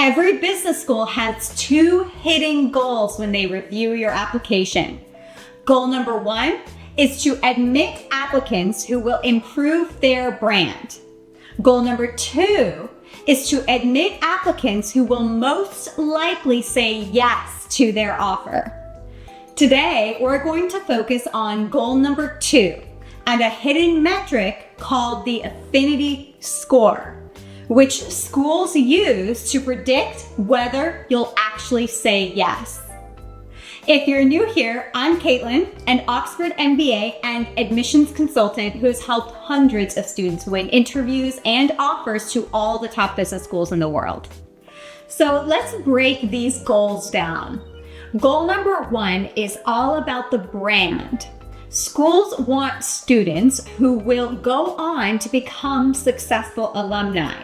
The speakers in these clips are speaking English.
Every business school has two hidden goals when they review your application. Goal number 1 is to admit applicants who will improve their brand. Goal number 2 is to admit applicants who will most likely say yes to their offer. Today, we're going to focus on goal number 2 and a hidden metric called the Affinity score, which schools use to predict whether you'll actually say yes. If you're new here, I'm Caitlin, an Oxford MBA and admissions consultant who has helped hundreds of students win interviews and offers to all the top business schools in the world. So let's break these goals down. Goal number 1 is all about the brand. Schools want students who will go on to become successful alumni,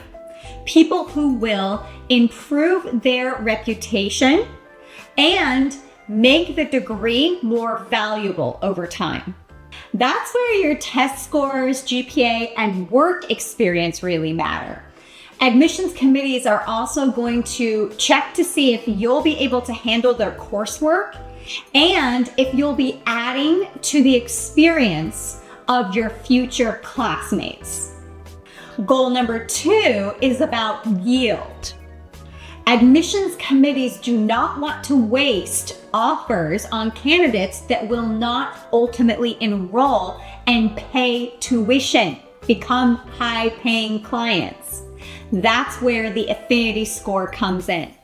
people who will improve their reputation and make the degree more valuable over time. That's where your test scores, GPA, and work experience really matter. Admissions committees are also going to check to see if you'll be able to handle their coursework and if you'll be adding to the experience of your future classmates. Goal number 2 is about yield. Admissions committees do not want to waste offers on candidates that will not ultimately enroll and pay tuition, become high-paying clients. That's where the Affinity score comes in.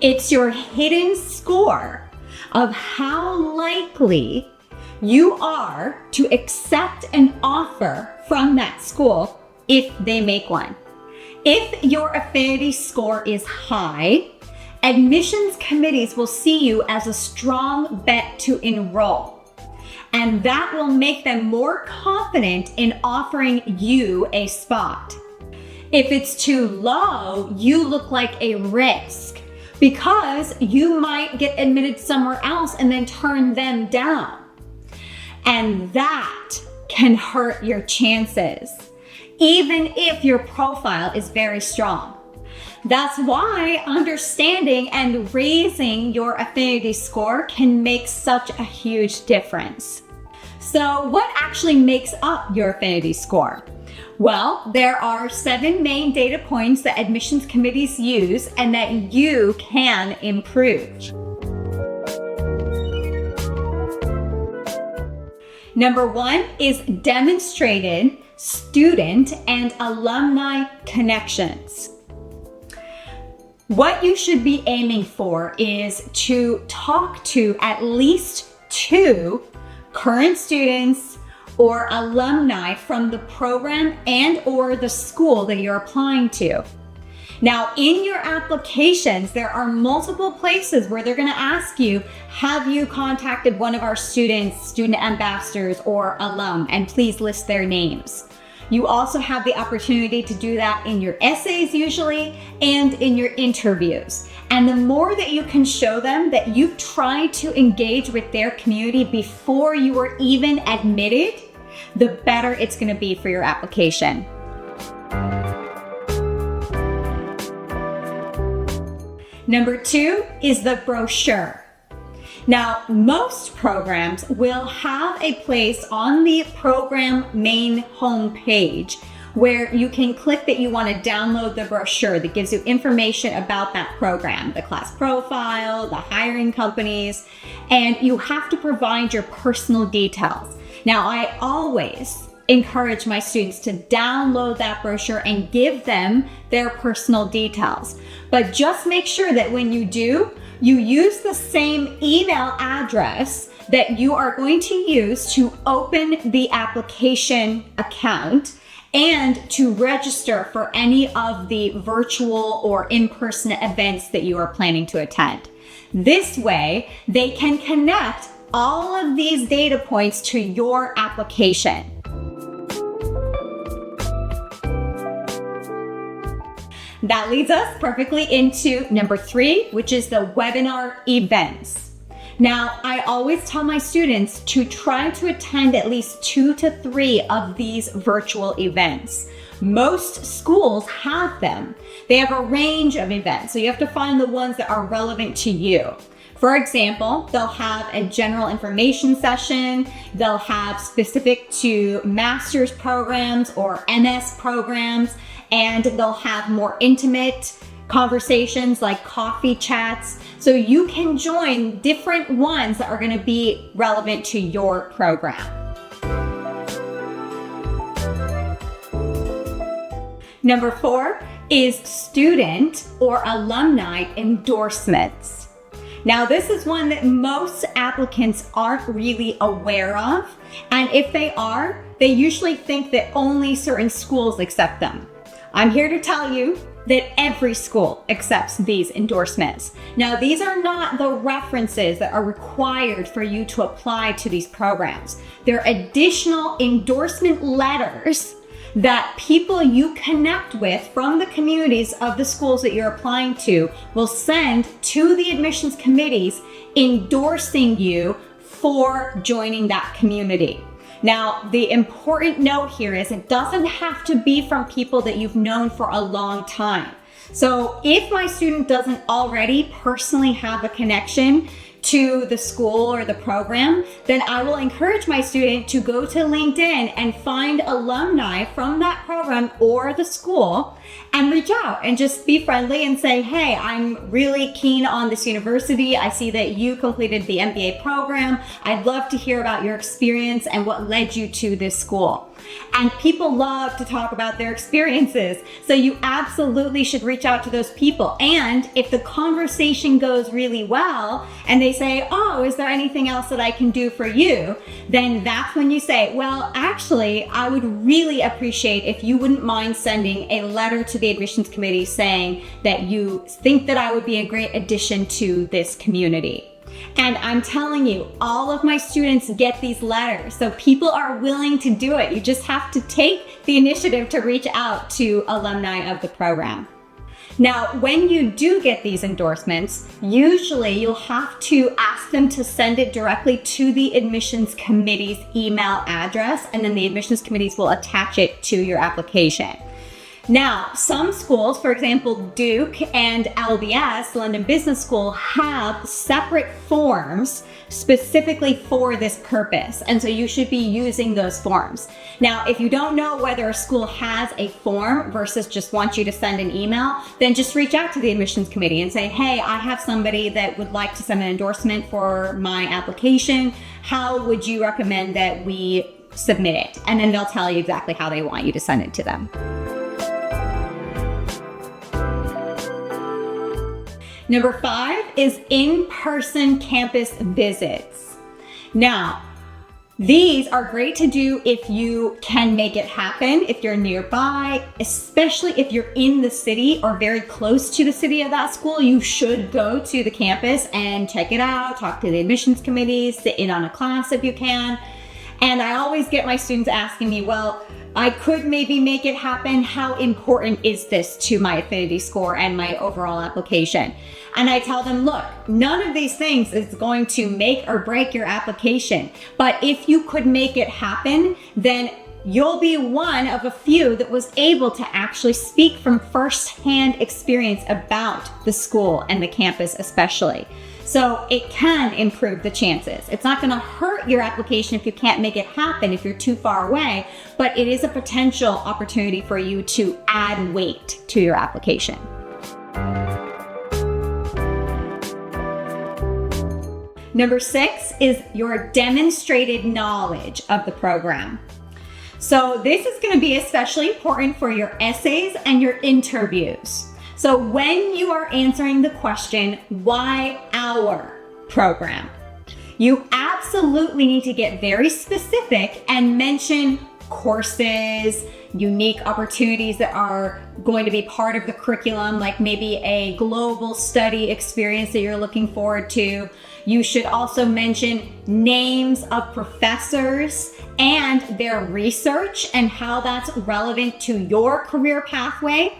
It's your hidden score of how likely you are to accept an offer from that school if they make one. If your Affinity score is high, admissions committees will see you as a strong bet to enroll. And that will make them more confident in offering you a spot. If it's too low, you look like a risk because you might get admitted somewhere else and then turn them down. And that can hurt your chances, even if your profile is very strong. That's why understanding and raising your Affinity score can make such a huge difference. So what actually makes up your Affinity score? Well, there are 7 main data points that admissions committees use and that you can improve. Number 1 is demonstrated student and alumni connections. What you should be aiming for is to talk to at least 2 current students or alumni from the program and or the school that you're applying to. Now, in your applications, there are multiple places where they're going to ask you, have you contacted one of our students, student ambassadors, or alum, and please list their names. You also have the opportunity to do that in your essays usually and in your interviews. And the more that you can show them that you've tried to engage with their community before you were even admitted, the better it's going to be for your application. Number 2 is the brochure. Now, most programs will have a place on the program main homepage where you can click that you want to download the brochure that gives you information about that program, the class profile, the hiring companies, and you have to provide your personal details. Now, I always encourage my students to download that brochure and give them their personal details. But just make sure that when you do, you use the same email address that you are going to use to open the application account and to register for any of the virtual or in-person events that you are planning to attend. This way, they can connect all of these data points to your application. That leads us perfectly into number 3, which is the webinar events. Now, I always tell my students to try to attend at least 2 to 3 of these virtual events. Most schools have them. They have a range of events, so you have to find the ones that are relevant to you. For example, they'll have a general information session, they'll have specific to master's programs or MS programs, and they'll have more intimate conversations like coffee chats. So you can join different ones that are going to be relevant to your program. Number 4 is student or alumni endorsements. Now, this is one that most applicants aren't really aware of. And if they are, they usually think that only certain schools accept them. I'm here to tell you that every school accepts these endorsements. Now, these are not the references that are required for you to apply to these programs. They're additional endorsement letters that people you connect with from the communities of the schools that you're applying to will send to the admissions committees endorsing you for joining that community. Now, the important note here is it doesn't have to be from people that you've known for a long time. So if my student doesn't already personally have a connection to the school or the program, then I will encourage my student to go to LinkedIn and find alumni from that program or the school and reach out and just be friendly and say, hey, I'm really keen on this university. I see that you completed the MBA program. I'd love to hear about your experience and what led you to this school. And people love to talk about their experiences. So you absolutely should reach out to those people. And if the conversation goes really well and they say, oh, is there anything else that I can do for you? Then that's when you say, well, actually, I would really appreciate if you wouldn't mind sending a letter to the admissions committee saying that you think that I would be a great addition to this community. And I'm telling you, all of my students get these letters. So people are willing to do it. You just have to take the initiative to reach out to alumni of the program. Now, when you do get these endorsements, usually you'll have to ask them to send it directly to the admissions committee's email address, and then the admissions committees will attach it to your application. Now, some schools, for example, Duke and LBS, London Business School, have separate forms specifically for this purpose. And so you should be using those forms. Now, if you don't know whether a school has a form versus just wants you to send an email, then just reach out to the admissions committee and say, hey, I have somebody that would like to send an endorsement for my application. How would you recommend that we submit it? And then they'll tell you exactly how they want you to send it to them. Number 5 is in-person campus visits. Now, these are great to do if you can make it happen, if you're nearby, especially if you're in the city or very close to the city of that school. You should go to the campus and check it out, talk to the admissions committees, sit in on a class if you can. And I always get my students asking me, well, I could maybe make it happen. How important is this to my Affinity score and my overall application? And I tell them, look, none of these things is going to make or break your application. But if you could make it happen, then you'll be one of a few that was able to actually speak from firsthand experience about the school and the campus especially. So it can improve the chances. It's not going to hurt your application if you can't make it happen, if you're too far away, but it is a potential opportunity for you to add weight to your application. Number 6 is your demonstrated knowledge of the program. So this is going to be especially important for your essays and your interviews. So when you are answering the question, why our program? You absolutely need to get very specific and mention courses, unique opportunities that are going to be part of the curriculum, like maybe a global study experience that you're looking forward to. You should also mention names of professors and their research and how that's relevant to your career pathway.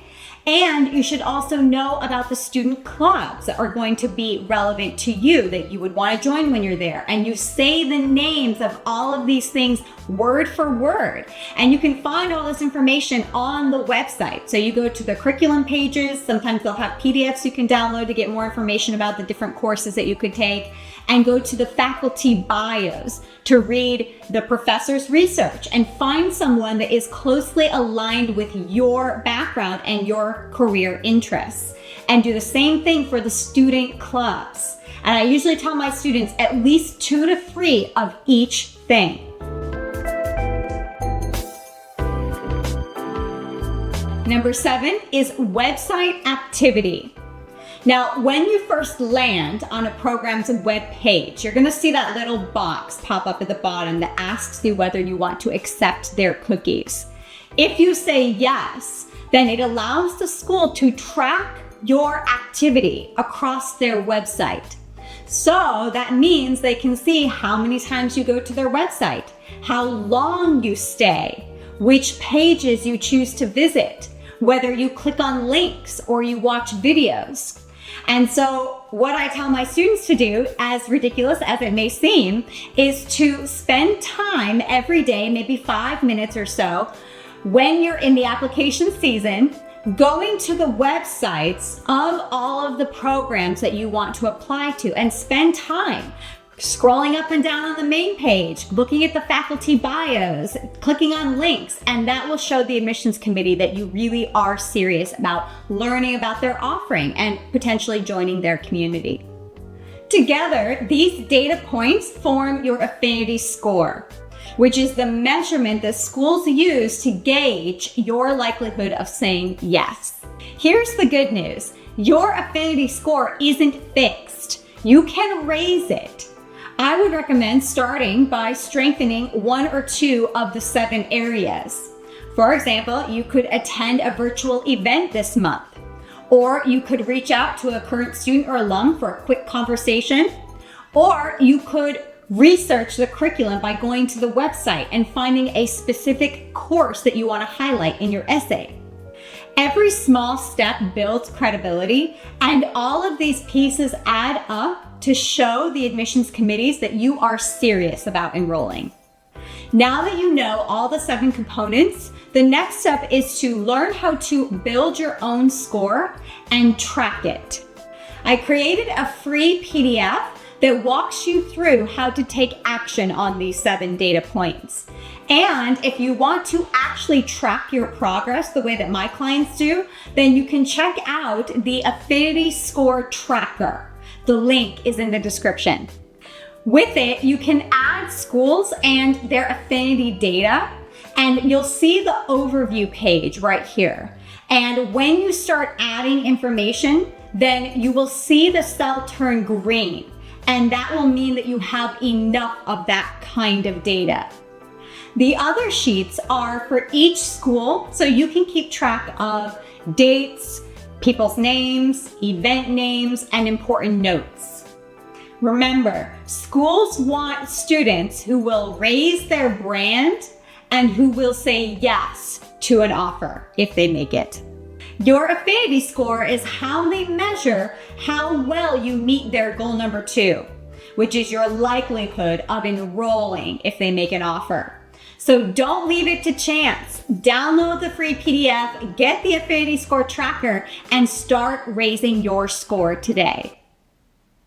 And you should also know about the student clubs that are going to be relevant to you, that you would want to join when you're there. And you say the names of all of these things word for word. And you can find all this information on the website. So you go to the curriculum pages. Sometimes they'll have PDFs you can download to get more information about the different courses that you could take. And go to the faculty bios to read the professor's research and find someone that is closely aligned with your background and your career interests. And do the same thing for the student clubs. And I usually tell my students at least 2 to 3 of each thing. Number 7 is website activity. Now, when you first land on a program's web page, you're going to see that little box pop up at the bottom that asks you whether you want to accept their cookies. If you say yes, then it allows the school to track your activity across their website. So that means they can see how many times you go to their website, how long you stay, which pages you choose to visit, whether you click on links or you watch videos. And so what I tell my students to do, as ridiculous as it may seem, is to spend time every day, maybe 5 minutes or so, when you're in the application season, going to the websites of all of the programs that you want to apply to and spend time scrolling up and down on the main page, looking at the faculty bios, clicking on links, and that will show the admissions committee that you really are serious about learning about their offering and potentially joining their community. Together, these data points form your Affinity score, which is the measurement that schools use to gauge your likelihood of saying yes. Here's the good news. Your Affinity score isn't fixed. You can raise it. I would recommend starting by strengthening 1 or 2 of the 7 areas. For example, you could attend a virtual event this month, or you could reach out to a current student or alum for a quick conversation, or you could research the curriculum by going to the website and finding a specific course that you want to highlight in your essay. Every small step builds credibility, and all of these pieces add up to show the admissions committees that you are serious about enrolling. Now that you know all the 7 components, the next step is to learn how to build your own score and track it. I created a free PDF that walks you through how to take action on these 7 data points. And if you want to actually track your progress the way that my clients do, then you can check out the Affinity Score Tracker. The link is in the description. With it, you can add schools and their affinity data, and you'll see the overview page right here. And when you start adding information, then you will see the cell turn green, and that will mean that you have enough of that kind of data. The other sheets are for each school, so you can keep track of dates, people's names, event names, and important notes. Remember, schools want students who will raise their brand and who will say yes to an offer if they make it. Your affinity score is how they measure how well you meet their goal number 2, which is your likelihood of enrolling if they make an offer. So don't leave it to chance. Download the free PDF, get the Affinity Score Tracker, and start raising your score today.